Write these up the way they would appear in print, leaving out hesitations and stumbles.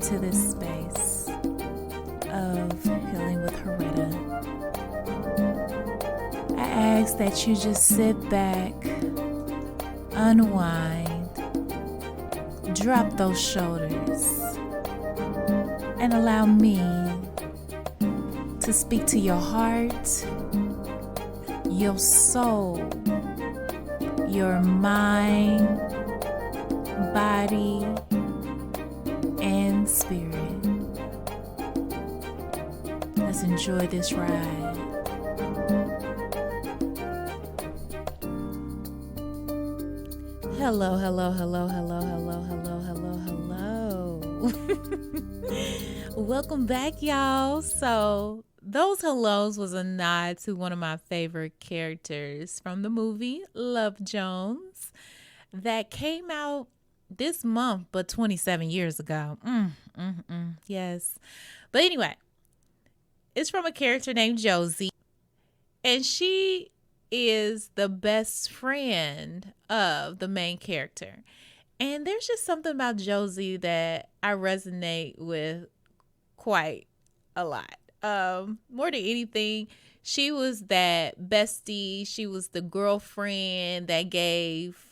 into this space of healing with Harretta. I ask that you just sit back, unwind, drop those shoulders, and allow me to speak to your heart, your soul, your mind, body, and spirit. Let's enjoy this ride. Hello, hello, hello, hello, hello, hello, hello, hello. Welcome back, y'all. So those hellos was a nod to one of my favorite characters from the movie Love Jones that came out this month, but 27 years ago. Yes. But anyway, it's from a character named Josie, and she is the best friend of the main character. And there's just something about Josie that I resonate with quite a lot. More than anything, she was that bestie. She was the girlfriend that gave,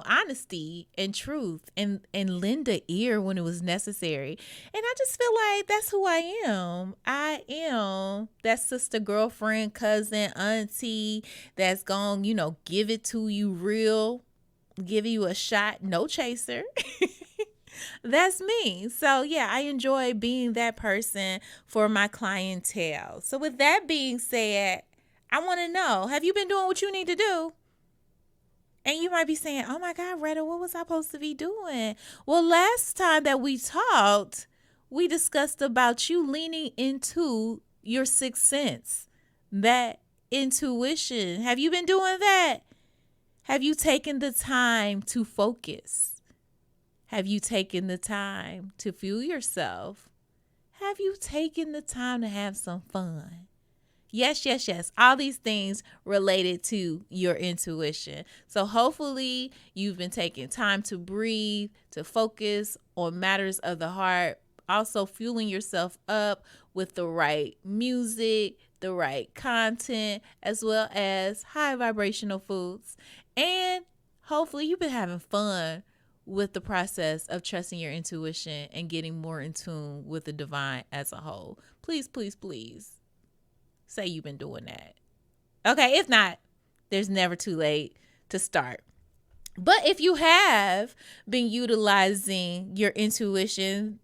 honesty and truth and lend an ear when it was necessary. And I just feel like that's who I am. I am that sister, girlfriend, cousin, auntie that's gonna, give it to you real, give you a shot, no chaser. That's me. So yeah, I enjoy being that person for my clientele. So with that being said, I want to know, have you been doing what you need to do? And you might be saying, oh my God, Retta, what was I supposed to be doing? Well, last time that we talked, we discussed about you leaning into your sixth sense, that intuition. Have you been doing that? Have you taken the time to focus? Have you taken the time to fuel yourself? Have you taken the time to have some fun? Yes. All these things related to your intuition. So hopefully you've been taking time to breathe, to focus on matters of the heart, also fueling yourself up with the right music, the right content, as well as high vibrational foods. And hopefully you've been having fun with the process of trusting your intuition and getting more in tune with the divine as a whole. Please, please, please say you've been doing that. Okay, if not, there's never too late to start. But if you have been utilizing your intuition,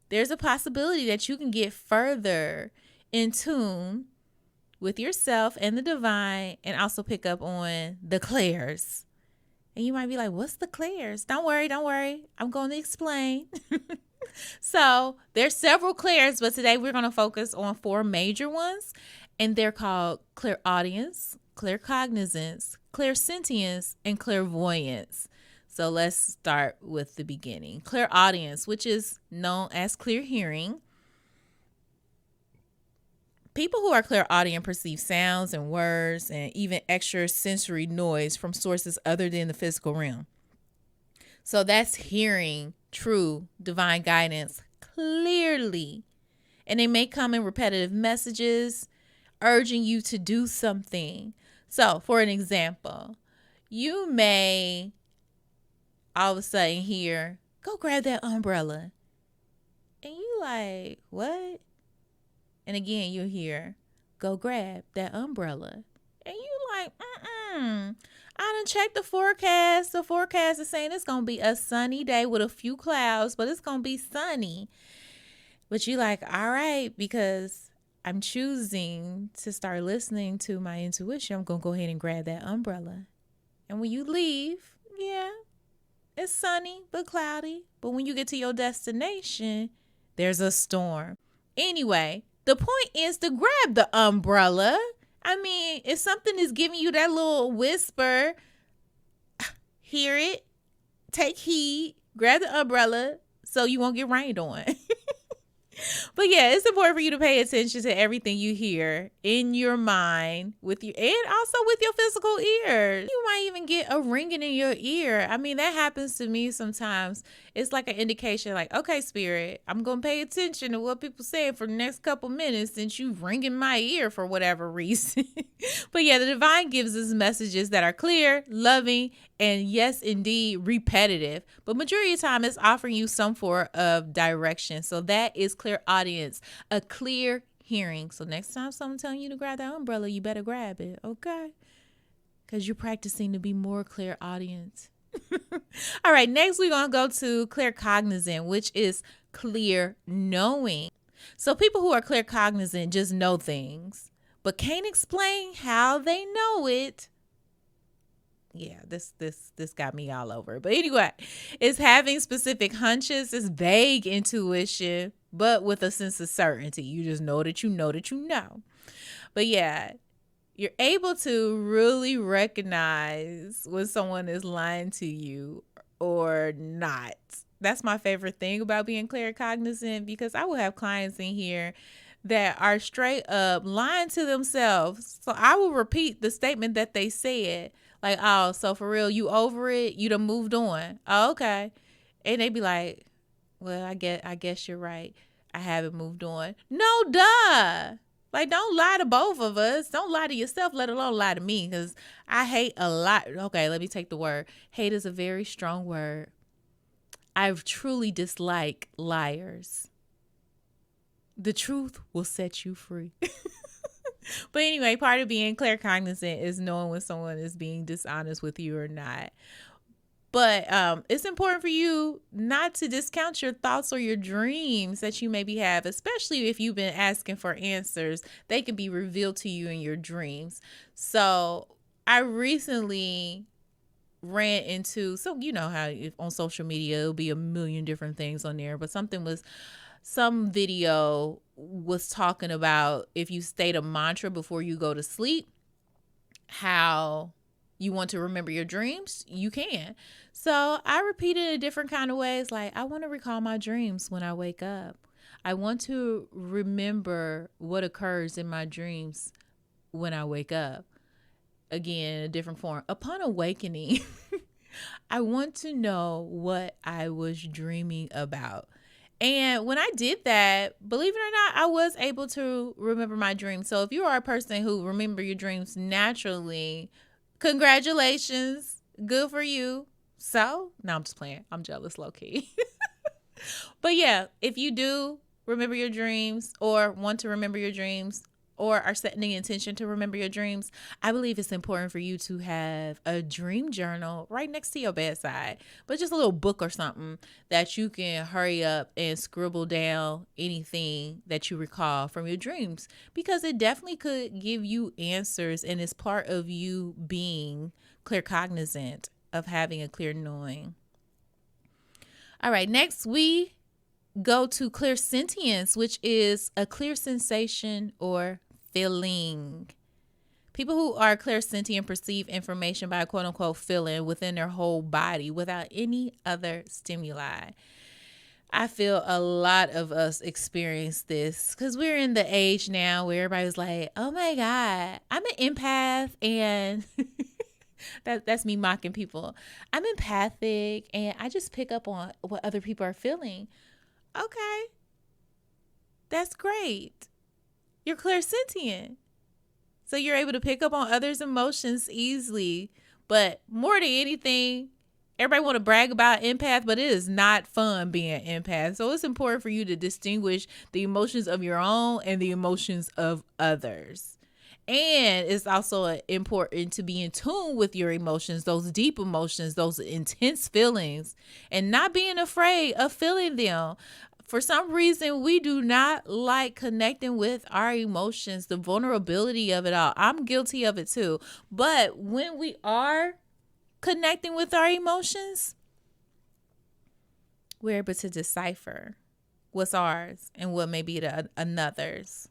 there's a possibility that you can get further in tune with yourself and the divine, and also pick up on the Clairs. And you might be like, what's the Clairs? Don't worry. I'm going to explain. So there's several Clairs, but today we're going to focus on 4 major ones. And they're called clairaudience, claircognizance, clairsentience, and clairvoyance. So let's start with the beginning. Clairaudience, which is known as clear hearing. People who are clairaudient perceive sounds and words and even extra sensory noise from sources other than the physical realm. So that's hearing true divine guidance clearly. And they may come in repetitive messages, urging you to do something. So for an example, you may all of a sudden hear, go grab that umbrella. And you like, what? And again, you'll hear, go grab that umbrella. And you like, I done checked the forecast. The forecast is saying it's going to be a sunny day with a few clouds, but it's going to be sunny. But you like, all right, because I'm choosing to start listening to my intuition, I'm going to go ahead and grab that umbrella. And when you leave, yeah, it's sunny but cloudy. But when you get to your destination, there's a storm. Anyway, the point is to grab the umbrella. I mean, if something is giving you that little whisper, hear it, take heed, grab the umbrella so you won't get rained on. But yeah, it's important for you to pay attention to everything you hear in your mind with you and also with your physical ears. You might even get a ringing in your ear. I mean, that happens to me sometimes. It's like an indication like, okay, spirit, I'm going to pay attention to what people say for the next couple minutes since you ringing my ear for whatever reason. But yeah, the divine gives us messages that are clear, loving, and yes, indeed, repetitive. But majority of the time, it's offering you some form of direction. So that is clear audience, a clear hearing. So next time someone's telling you to grab that umbrella, you better grab it, okay? Because you're practicing to be more clear audience. All right, next we're going to go to clear cognizant, which is clear knowing. So people who are clear cognizant just know things, but can't explain how they know it. Yeah, this got me all over. But anyway, it's having specific hunches, it's vague intuition, but with a sense of certainty. You just know that you know that you know. But yeah, you're able to really recognize when someone is lying to you or not. That's my favorite thing about being claircognizant, because I will have clients in here that are straight up lying to themselves. So I will repeat the statement that they said. Like, oh, so for real, you over it? You done moved on. Oh, okay. And they be like, well, I guess you're right. I haven't moved on. No, duh. Like, don't lie to both of us. Don't lie to yourself, let alone lie to me, because I hate a lot. Okay, let me take the word. Hate is a very strong word. I truly dislike liars. The truth will set you free. But anyway, part of being claircognizant is knowing when someone is being dishonest with you or not. But it's important for you not to discount your thoughts or your dreams that you maybe have, especially if you've been asking for answers. They can be revealed to you in your dreams. So I recently ran into, so you know how on social media, it'll be a million different things on there, but some video was talking about if you state a mantra before you go to sleep, how you want to remember your dreams, you can. So I repeated it a different kind of ways. Like, I want to recall my dreams when I wake up. I want to remember what occurs in my dreams when I wake up. Again, a different form. Upon awakening, I want to know what I was dreaming about. And when I did that, believe it or not, I was able to remember my dreams. So if you are a person who remember your dreams naturally, congratulations. Good for you. So, no, I'm just playing. I'm jealous, low key. But yeah, if you do remember your dreams or want to remember your dreams, or are setting the intention to remember your dreams, I believe it's important for you to have a dream journal right next to your bedside, but just a little book or something that you can hurry up and scribble down anything that you recall from your dreams, because it definitely could give you answers, and it's part of you being claircognizant, of having a clear knowing. All right, next we go to clairsentience, which is a clear sensation or feeling. People who are clairsentient perceive information by a quote unquote feeling within their whole body without any other stimuli. I feel a lot of us experience this because we're in the age now where everybody's like, oh my God, I'm an empath, and that's me mocking people. I'm empathic and I just pick up on what other people are feeling. Okay, that's great. You're clairsentient. So you're able to pick up on others' emotions easily. But more than anything, everybody want to brag about empath, but it is not fun being an empath. So it's important for you to distinguish the emotions of your own and the emotions of others. And it's also important to be in tune with your emotions, those deep emotions, those intense feelings, and not being afraid of feeling them. For some reason, we do not like connecting with our emotions, the vulnerability of it all. I'm guilty of it too. But when we are connecting with our emotions, we're able to decipher what's ours and what may be another's.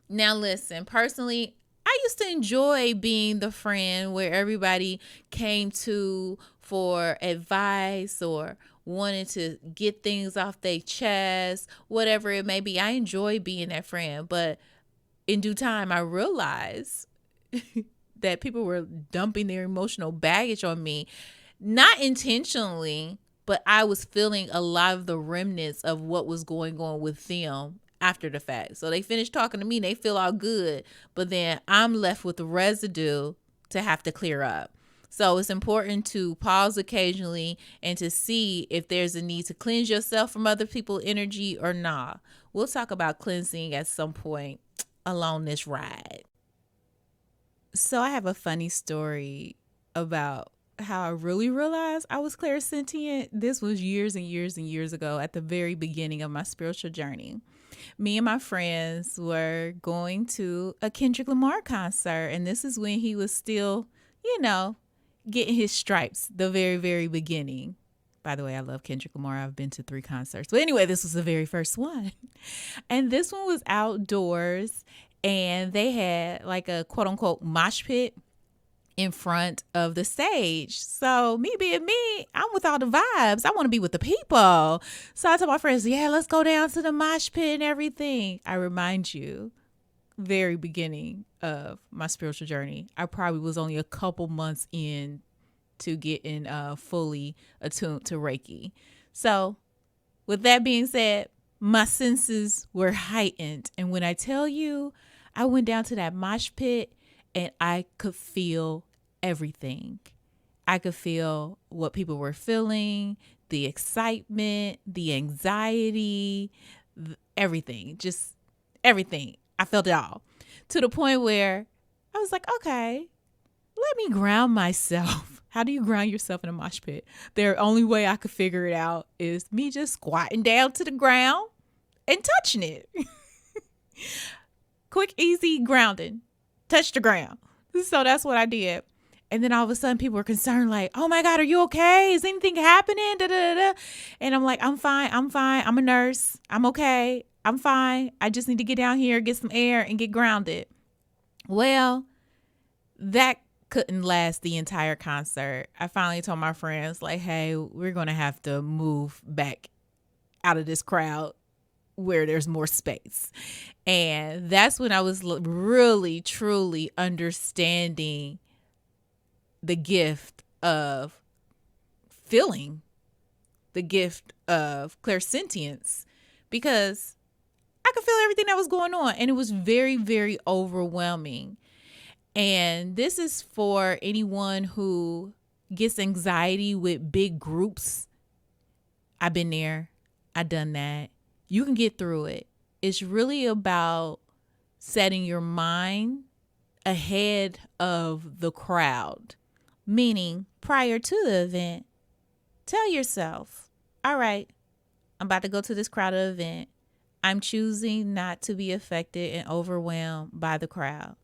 Now, listen, personally, I used to enjoy being the friend where everybody came to for advice or wanting to get things off their chest, whatever it may be. I enjoy being that friend, but in due time, I realized that people were dumping their emotional baggage on me, not intentionally, but I was feeling a lot of the remnants of what was going on with them after the fact. So they finished talking to me, they feel all good, but then I'm left with the residue to have to clear up. So it's important to pause occasionally and to see if there's a need to cleanse yourself from other people's energy or not. We'll talk about cleansing at some point along this ride. So I have a funny story about how I really realized I was clairsentient. This was years and years and years ago at the very beginning of my spiritual journey. Me and my friends were going to a Kendrick Lamar concert, and this is when he was still, getting his stripes, the very, very beginning. By the way, I love Kendrick Lamar. I've been to 3 concerts. But anyway, this was the very first one. And this one was outdoors, and they had like a quote unquote mosh pit in front of the stage. So me being me, I'm with all the vibes. I want to be with the people. So I told my friends, yeah, let's go down to the mosh pit and everything. I remind you, very beginning of my spiritual journey, I probably was only a couple months in to getting fully attuned to Reiki. So with that being said, my senses were heightened. And when I tell you, I went down to that mosh pit and I could feel everything. I could feel what people were feeling, the excitement, the anxiety, everything, just everything. I felt it all, to the point where I was like, okay, let me ground myself. How do you ground yourself in a mosh pit? The only way I could figure it out is me just squatting down to the ground and touching it. Quick, easy grounding. Touch the ground. So that's what I did. And then all of a sudden people were concerned, like, oh my God, are you okay? Is anything happening? Da, da, da, da. And I'm like, I'm fine. I'm a nurse. I'm okay. I'm fine. I just need to get down here, get some air, and get grounded. Well, that couldn't last the entire concert. I finally told my friends, like, hey, we're going to have to move back out of this crowd where there's more space. And that's when I was really, truly understanding the gift of feeling, the gift of clairsentience, because I could feel everything that was going on. And it was very, very overwhelming. And this is for anyone who gets anxiety with big groups. I've been there. I've done that. You can get through it. It's really about setting your mind ahead of the crowd. Meaning, prior to the event, tell yourself, all right, I'm about to go to this crowded event. I'm choosing not to be affected and overwhelmed by the crowd.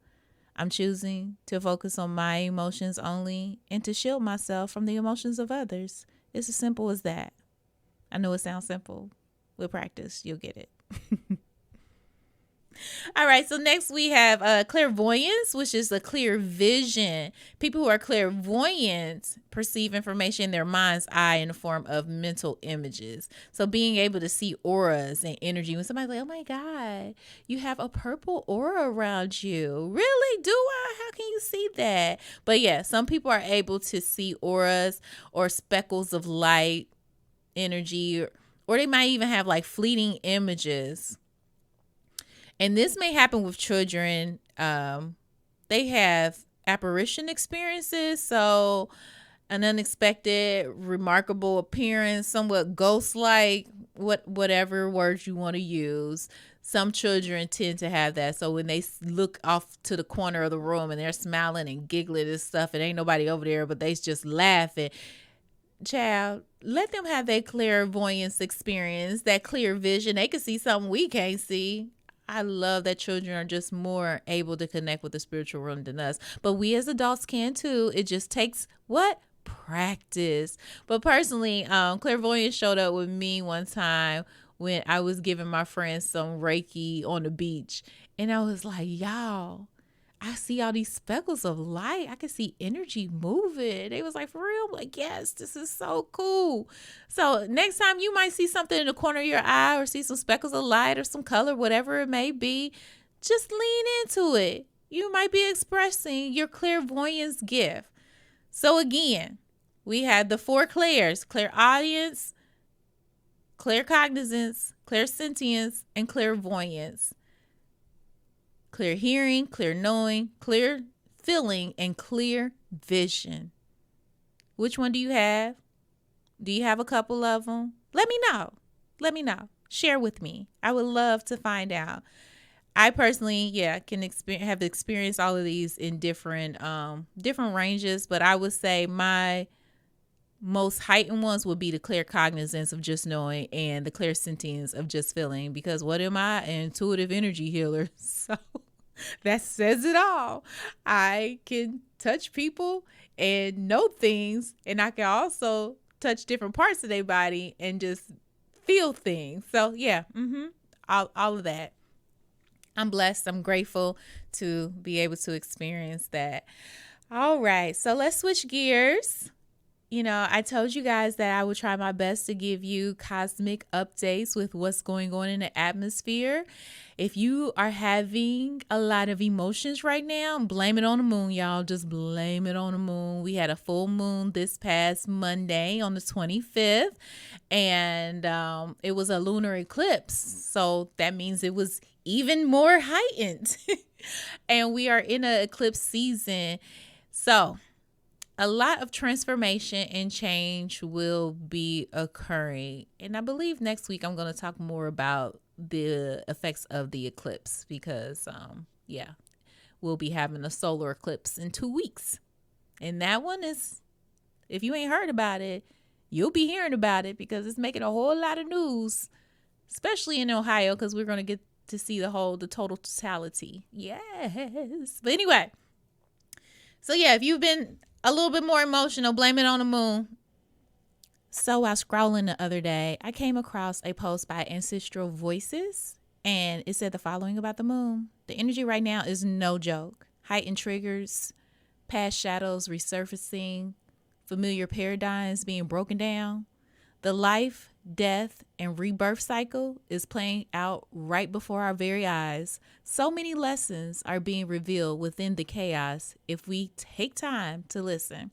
I'm choosing to focus on my emotions only and to shield myself from the emotions of others. It's as simple as that. I know it sounds simple. With practice, you'll get it. All right, so next we have clairvoyance, which is a clear vision. People who are clairvoyant perceive information in their mind's eye in the form of mental images. So being able to see auras and energy. When somebody's like, oh my God, you have a purple aura around you. Really? Do I? How can you see that? But yeah, some people are able to see auras or speckles of light, energy, or they might even have like fleeting images. And this may happen with children. They have apparition experiences. So an unexpected, remarkable appearance, somewhat ghost-like, whatever words you want to use. Some children tend to have that. So when they look off to the corner of the room and they're smiling and giggling and stuff, and ain't nobody over there, but they just laughing. Child, let them have that clairvoyance experience, that clear vision. They can see something we can't see. I love that children are just more able to connect with the spiritual realm than us. But we as adults can too. It just takes what? Practice. But personally, clairvoyance showed up with me one time when I was giving my friends some Reiki on the beach. And I was like, y'all, I see all these speckles of light. I can see energy moving. They was like, for real? I'm like, yes, this is so cool. So next time you might see something in the corner of your eye or see some speckles of light or some color, whatever it may be, just lean into it. You might be expressing your clairvoyance gift. So again, we had the 4 clairs: clairaudience, claircognizance, clairsentience, and clairvoyance. Clear hearing, clear knowing, clear feeling, and clear vision. Which one do you have? Do you have a couple of them? Let me know. Let me know. Share with me. I would love to find out. I personally, can have experienced all of these in different ranges, but I would say my most heightened ones would be the clear cognizance of just knowing and the clear sentience of just feeling, because what am I? An intuitive energy healer. So that says it all. I can touch people and know things, and I can also touch different parts of their body and just feel things. So all of that. I'm blessed. I'm grateful to be able to experience that. All right. So let's switch gears. I told you guys that I would try my best to give you cosmic updates with what's going on in the atmosphere. If you are having a lot of emotions right now, blame it on the moon, y'all. Just blame it on the moon. We had a full moon this past Monday on the 25th, and it was a lunar eclipse. So that means it was even more heightened. And we are in an eclipse season. So a lot of transformation and change will be occurring. And I believe next week I'm going to talk more about the effects of the eclipse because, we'll be having a solar eclipse in 2 weeks. And that one is, if you ain't heard about it, you'll be hearing about it because it's making a whole lot of news, especially in Ohio, because we're going to get to see the total totality. Yes. But anyway, so if you've been a little bit more emotional, blame it on the moon. So while scrolling the other day, I came across a post by Ancestral Voices, and it said the following about the moon. The energy right now is no joke. Heightened triggers, past shadows resurfacing, familiar paradigms being broken down. The life, death, and rebirth cycle is playing out right before our very eyes. So many lessons are being revealed within the chaos if we take time to listen.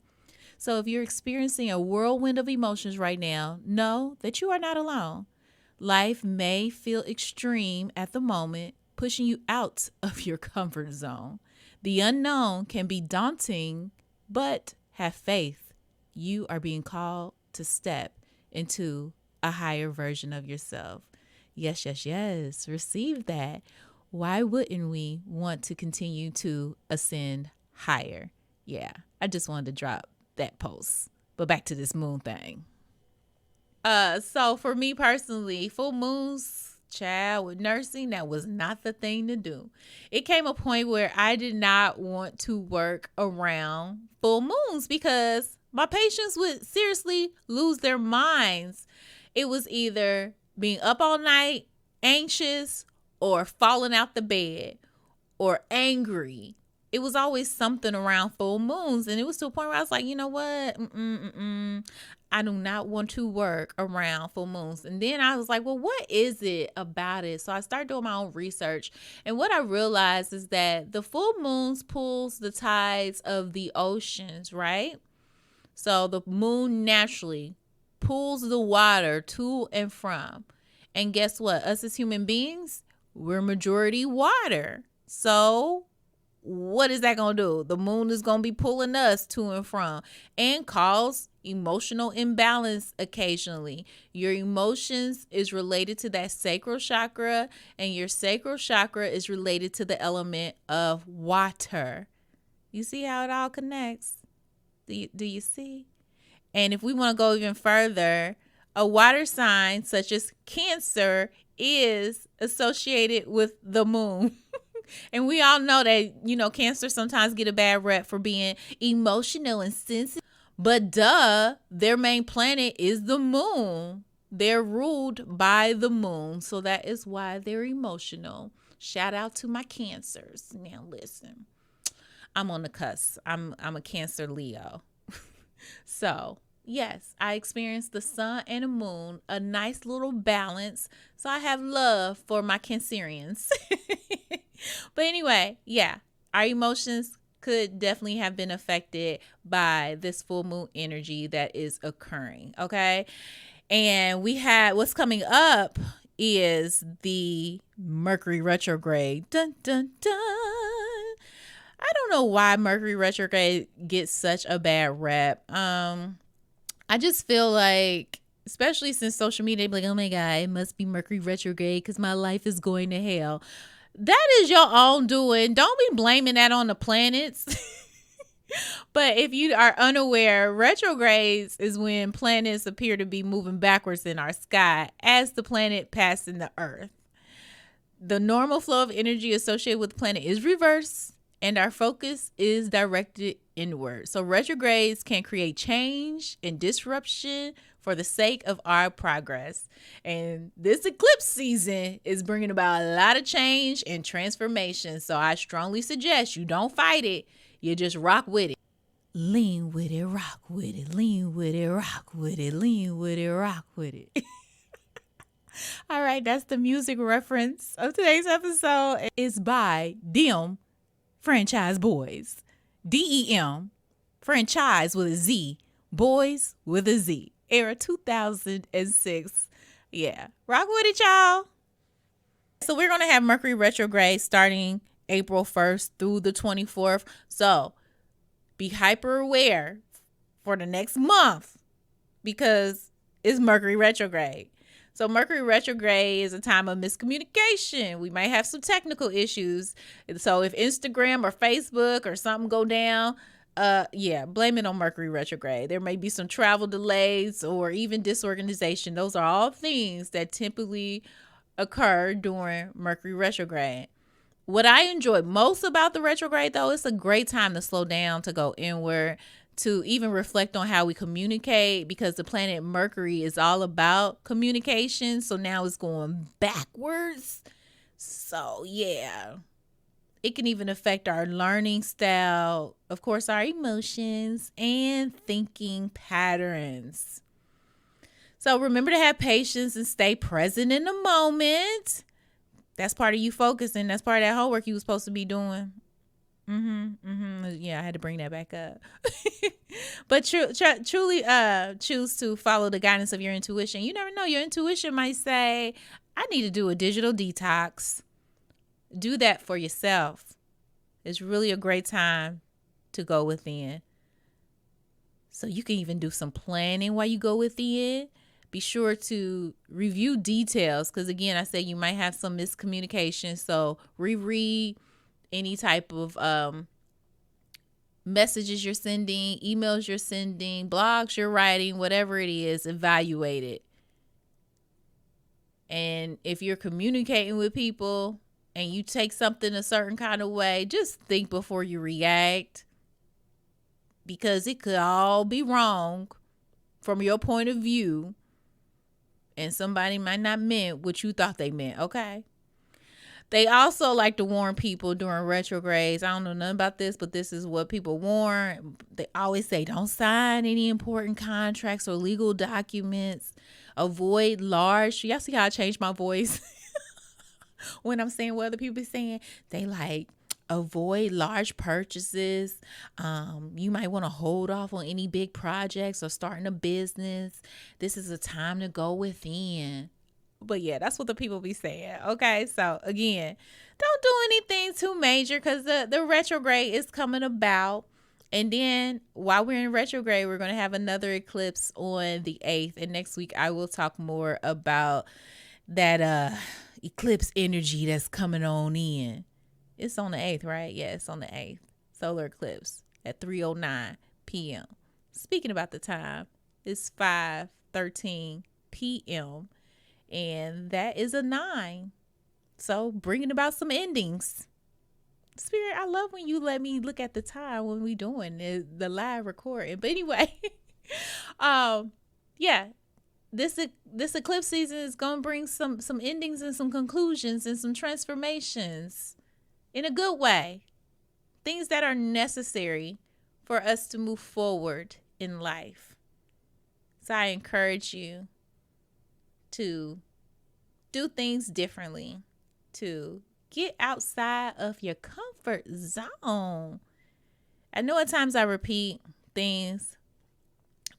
So if you're experiencing a whirlwind of emotions right now, know that you are not alone. Life may feel extreme at the moment, pushing you out of your comfort zone. The unknown can be daunting, but have faith. You are being called to step into a higher version of yourself. Yes, yes, yes. Receive that. Why wouldn't we want to continue to ascend higher? Yeah, I just wanted to drop that post. But back to this moon thing. So for me personally, full moons, child, with nursing, that was not the thing to do. It came a point where I did not want to work around full moons because my patients would seriously lose their minds. It was either being up all night, anxious, or falling out the bed, or angry. It was always something around full moons. And it was to a point where I was like, you know what? I do not want to work around full moons. And then I was like, well, what is it about it? So I started doing my own research. And what I realized is that the full moons pulls the tides of the oceans, right? So the moon naturally pulls the water to and from. And guess what? Us as human beings, we're majority water. So what is that going to do? The moon is going to be pulling us to and from and cause emotional imbalance occasionally. Your emotions is related to that sacral chakra, and your sacral chakra is related to the element of water. You see how it all connects? Do you see? And if we want to go even further, a water sign such as Cancer is associated with the moon. And we all know that, Cancer sometimes get a bad rep for being emotional and sensitive. But their main planet is the moon. They're ruled by the moon. So that is why they're emotional. Shout out to my Cancers. Now listen. I'm on the cusp. I'm a Cancer Leo. So, yes, I experienced the sun and the moon, a nice little balance. So I have love for my Cancerians. But anyway, yeah, our emotions could definitely have been affected by this full moon energy that is occurring. Okay. And we had what's coming up is the Mercury retrograde. Dun, dun, dun. I don't know why Mercury retrograde gets such a bad rep. I just feel like, especially since social media, like, oh my God, it must be Mercury retrograde because my life is going to hell. That is your own doing. Don't be blaming that on the planets. But if you are unaware, retrogrades is when planets appear to be moving backwards in our sky as the planet passing the Earth. The normal flow of energy associated with the planet is reversed, and our focus is directed inward. So retrogrades can create change and disruption for the sake of our progress. And this eclipse season is bringing about a lot of change and transformation. So I strongly suggest you don't fight it. You just rock with it. Lean with it, rock with it, lean with it, rock with it, lean with it, rock with it. All right, that's the music reference of today's episode. It's by Dem Franchise Boys. DEM, franchise with a Z, boys with a Z. Era 2006. Yeah, rock with it, y'all. So we're going to have Mercury retrograde starting April 1st through the 24th. So be hyper aware for the next month because it's Mercury retrograde. So Mercury retrograde is a time of miscommunication. We might have some technical issues. So if Instagram or Facebook or something go down, blame it on Mercury retrograde. There may be some travel delays or even disorganization. Those are all things that typically occur during Mercury retrograde. What I enjoy most about the retrograde, though, it's a great time to slow down, to go inward, to even reflect on how we communicate, because the planet Mercury is all about communication. So now it's going backwards. So yeah, it can even affect our learning style, of course, our emotions and thinking patterns. So remember to have patience and stay present in the moment. That's part of you focusing. That's part of that homework you were supposed to be doing. Yeah, I had to bring that back up. But truly choose to follow the guidance of your intuition. You never know. Your intuition might say, I need to do a digital detox. Do that for yourself. It's really a great time to go within. So you can even do some planning while you go within. Be sure to review details because, again, I said you might have some miscommunication. So reread any type of messages you're sending, emails you're sending, blogs you're writing, whatever it is, evaluate it. And if you're communicating with people and you take something a certain kind of way, just think before you react, because it could all be wrong from your point of view. And somebody might not meant what you thought they meant, okay? They also like to warn people during retrogrades. I don't know nothing about this, but this is what people warn. They always say, don't sign any important contracts or legal documents. Avoid large. Y'all see how I changed my voice when I'm saying what other people are saying? They like, avoid large purchases. You might want to hold off on any big projects or starting a business. This is a time to go within. But yeah, that's what the people be saying. Okay, so again, don't do anything too major because the retrograde is coming about. And then while we're in retrograde, we're going to have another eclipse on the 8th. And next week, I will talk more about that eclipse energy that's coming on in. It's on the 8th, right? Yeah, it's on the 8th. Solar eclipse at 3:09 p.m. Speaking about the time, it's 5:13 p.m. And that is a 9. So bringing about some endings. Spirit, I love when you let me look at the time when we doing the live recording. But anyway, yeah, this eclipse season is gonna bring some endings and some conclusions and some transformations in a good way. things that are necessary for us to move forward in life. So I encourage you to do things differently, to get outside of your comfort zone. I know at times I repeat things,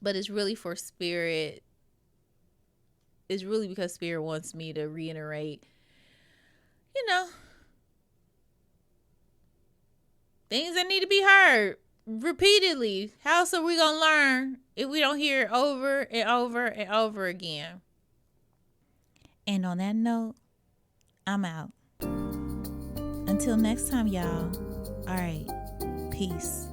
but it's really for spirit. It's really because spirit wants me to reiterate, things that need to be heard repeatedly. How else are we going to learn if we don't hear it over and over and over again? And on that note, I'm out. Until next time, y'all. All right. Peace.